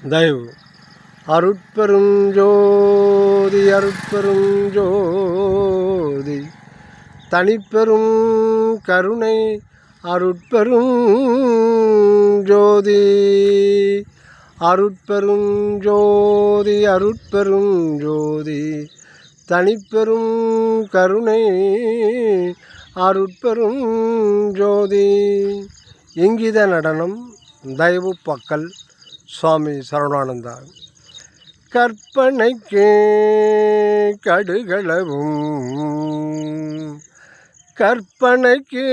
தயவு. அருட்பெரும் ஜோதி அருட்பெரும் ஜோதி தனிப்பெரும் கருணை அருட்பெரும் ஜோதி அருட்பெரும் ஜோதி அருட்பெரும் ஜோதி தனிப்பெரும் கருணை அருட்பெரும் ஜோதி. இங்கித நடனம் தயவு பக்கல் சுவாமி சரவணானந்தா. கற்பனைக்கு கடுகளவும் கற்பனைக்கு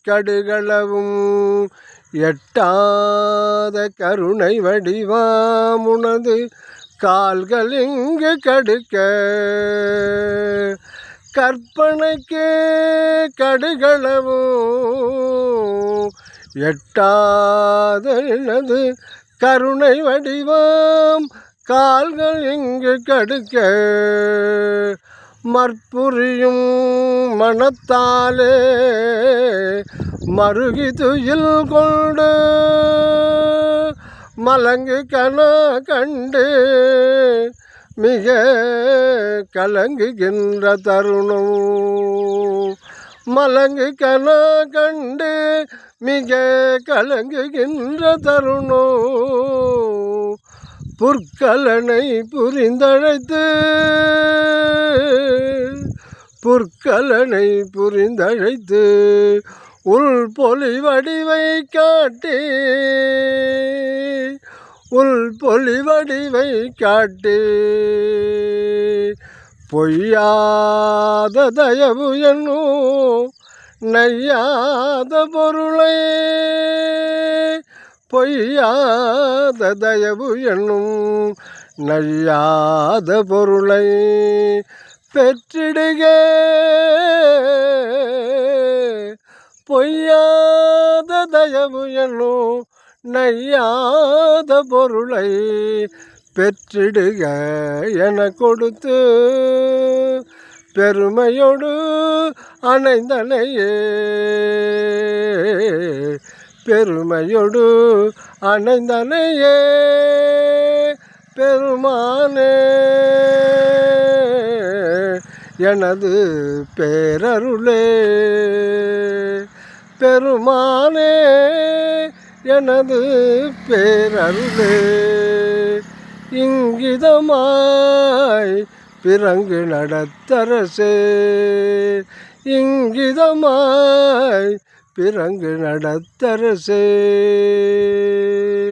கடுகளவும் எட்டாத கருணை வடிவாமுனது கால்கள் இங்கு கடுக்க. கற்பனைக்கு கடுகளவும் எட்டாத எனது கருணை வடிவாம் கால்கள் இங்கு கடுக்க. மற்புரியும் மனத்தாலே மருகி துயில் கொண்டு மலங்கு கனா கண்டு மிக கலங்குகின்ற தருணம். மலங்கு கனா கண்டு மிக கலங்குகின்ற தருணம். புற்கலனை புரிந்தழைத்து புற்கலனை புரிந்தழைத்து உள் பொலி வடிவை காட்டி உள் பொலி வடிவை காட்டி பொய்யாத தயவு என்னும் நையாத பொருளை பொய்யாத தயவு என்னும் நையாத பொருளை பெற்றிடுக. பொய்யாத தயவு என்னும் நையாத பொருளை பெற்றிடுக என கொடுத்து பெருமையோடு அணைந்தனையே. பெருமையோடு அணைந்தனையே பெருமானே. எனது பேரருளே பெருமானே எனது பேரருளே. இங்கிதமாய் பிறங்கு நடத்தரசே இங்கிதமாய் பிறங்கு நடத்தரசே.